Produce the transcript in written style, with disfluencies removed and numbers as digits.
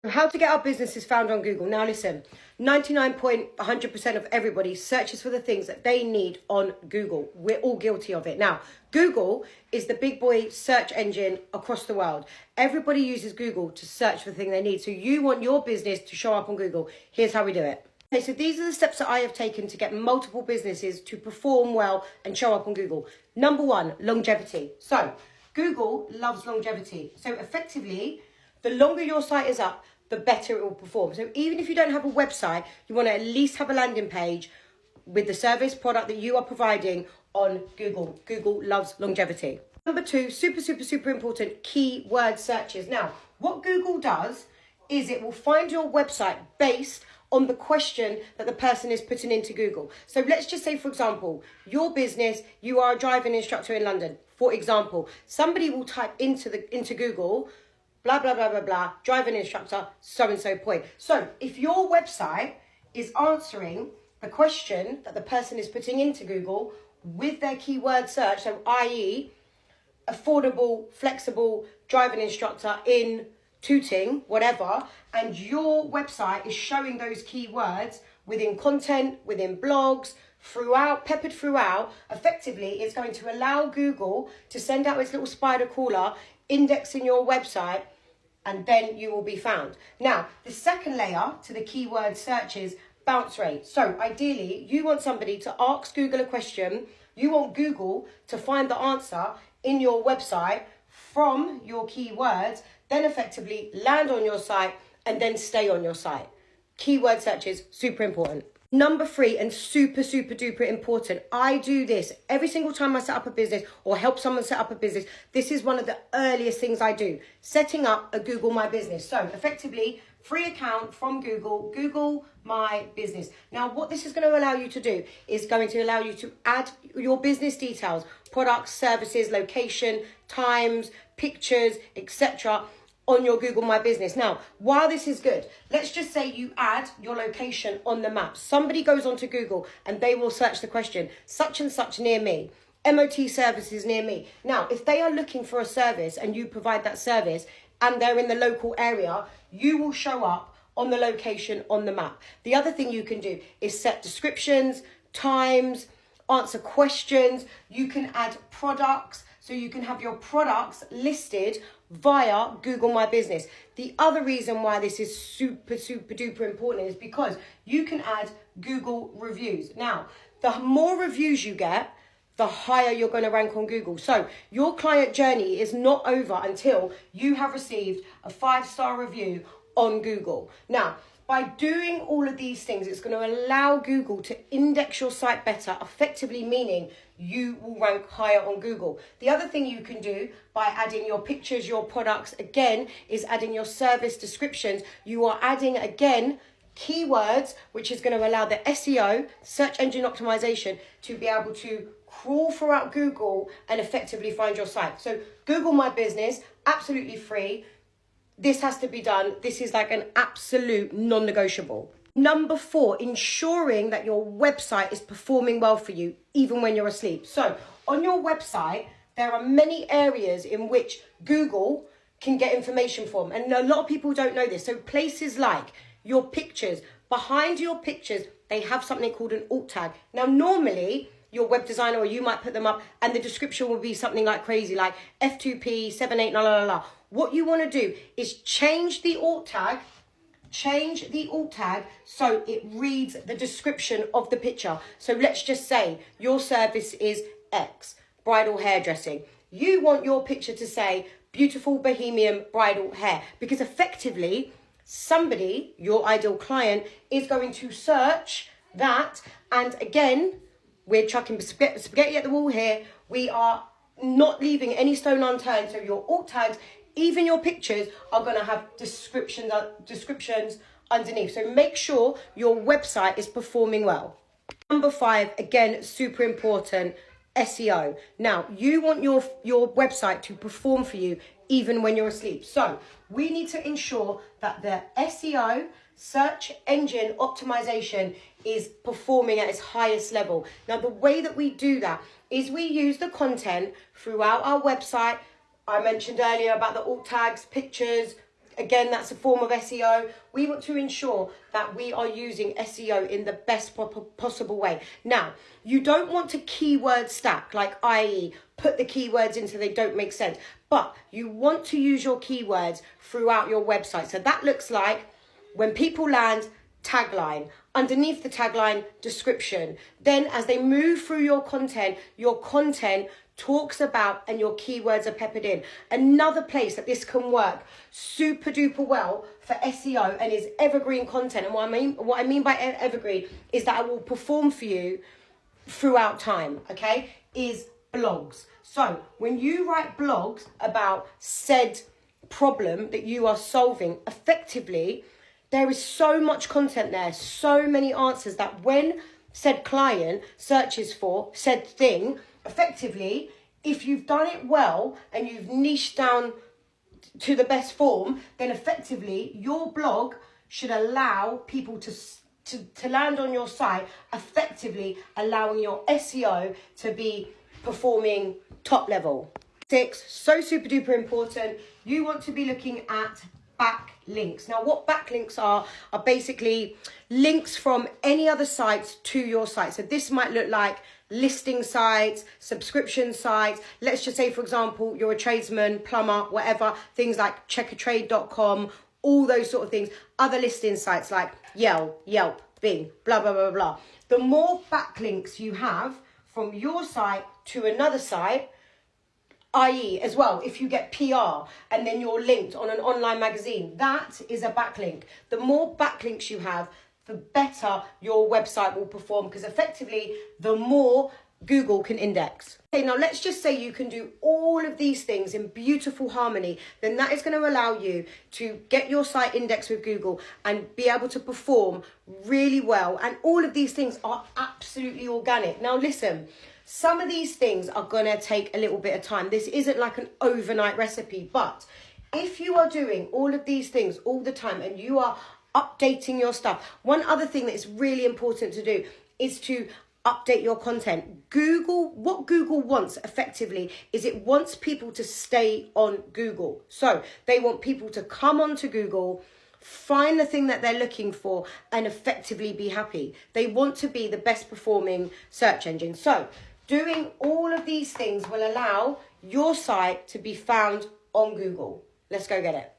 How to get our businesses found on Google. Now listen, 99.100% of everybody searches for the things that they need on Google. We're all guilty of it. Now, Google is the big boy search engine across the world. Everybody uses Google to search for the thing they need. So you want your business to show up on Google. Here's how we do it. Okay, so these are the steps that I have taken to get multiple businesses to perform well and show up on Google. Number one, longevity. So Google loves longevity. So effectively, the longer your site is up, the better it will perform. So even if you don't have a website, you want to at least have a landing page with the service product that you are providing on Google. Google loves longevity. Number two, super important, keyword searches. Now, what Google does is it will find your website based on the question that the person is putting into Google. So let's just say, for example, your business, you are a driving instructor in London. For example, somebody will type into Google, blah, blah, blah, blah, blah, driving instructor, so-and-so point. So if your website is answering the question that the person is putting into Google with their keyword search, so i.e. affordable, flexible driving instructor in Tooting, whatever, and your website is showing those keywords within content, within blogs, peppered throughout, effectively it's going to allow Google to send out its little spider crawler indexing your website, and then you will be found. Now, the second layer to the keyword search is bounce rate. So ideally, you want somebody to ask Google a question, you want Google to find the answer in your website from your keywords, then effectively land on your site and then stay on your site. Keyword search is super important. Number three, and super duper important. I do this every single time I set up a business or help someone set up a business. This is one of the earliest things I do. Setting up a Google My Business. So effectively, free account from Google, Google My Business. Now, what this is going to allow you to do is going to allow you to add your business details, products, services, location, times, pictures, etc. on your Google My Business. Now, while this is good, let's just say you add your location on the map. Somebody goes onto Google and they will search the question, such and such near me, MOT services near me. Now, if they are looking for a service and you provide that service and they're in the local area, you will show up on the location on the map. The other thing you can do is set descriptions, times, answer questions. You can add products. So you can have your products listed via Google My Business. The other reason why this is super duper important is because you can add Google reviews. Now, the more reviews you get, the higher you're going to rank on Google. So your client journey is not over until you have received a 5-star review on Google. Now, by doing all of these things, it's going to allow Google to index your site better, effectively meaning you will rank higher on Google. The other thing you can do by adding your pictures, your products, again, is adding your service descriptions. You are adding, again, keywords, which is going to allow the SEO, search engine optimization, to be able to crawl throughout Google and effectively find your site. So Google My Business, absolutely free. This has to be done. This is like an absolute non-negotiable. Number four, ensuring that your website is performing well for you, even when you're asleep. So on your website, there are many areas in which Google can get information from. And a lot of people don't know this. So places like your pictures, behind your pictures, they have something called an alt tag. Now, normally, your web designer or you might put them up and the description will be something like crazy, like F2P 78 la la la. What you want to do is change the alt tag so it reads the description of the picture. So let's just say your service is X, bridal hairdressing. You want your picture to say beautiful bohemian bridal hair, because effectively somebody, your ideal client, is going to search that. And again, we're chucking spaghetti at the wall here. We are not leaving any stone unturned. So your alt tags, even your pictures, are going to have descriptions underneath. So make sure your website is performing well. Number five, again, super important, SEO. Now, you want your website to perform for you even when you're asleep. So we need to ensure that the SEO, search engine optimization, is performing at its highest level. Now, the way that we do that is we use the content throughout our website. I mentioned earlier about the alt tags, pictures, Again, that's a form of SEO. We want to ensure that we are using SEO in the best possible way. Now, you don't want to keyword stack, like i.e. put the keywords in so they don't make sense. But you want to use your keywords throughout your website. So that looks like when people land, tagline. Underneath the tagline, description. Then as they move through your content talks about and your keywords are peppered in. Another place that this can work super duper well for SEO and is evergreen content. And what I mean by evergreen is that it will perform for you throughout time, okay, is blogs. So when you write blogs about said problem that you are solving effectively, there is so much content there, so many answers that when said client searches for said thing, effectively, if you've done it well and you've niched down to the best form, then effectively your blog should allow people to land on your site, effectively allowing your SEO to be performing top level. 6, so super duper important, you want to be looking at backlinks. Now, what backlinks are basically links from any other sites to your site. So this might look like listing sites, subscription sites. Let's just say, for example, you're a tradesman, plumber, whatever, things like checkertrade.com, all those sort of things. Other listing sites like Yelp, Bing, blah, blah, blah, blah. The more backlinks you have from your site to another site, i.e. as well, if you get PR and then you're linked on an online magazine, that is a backlink. The more backlinks you have, the better your website will perform, because effectively, the more Google can index. Okay, now let's just say you can do all of these things in beautiful harmony, then that is going to allow you to get your site indexed with Google and be able to perform really well. And all of these things are absolutely organic. Now listen, some of these things are going to take a little bit of time. This isn't like an overnight recipe, but if you are doing all of these things all the time and you are updating your stuff, one other thing that is really important to do is to update your content. What Google wants effectively is it wants people to stay on Google. So they want people to come onto Google, find the thing that they're looking for, and effectively be happy. They want to be the best performing search engine. So doing all of these things will allow your site to be found on Google. Let's go get it.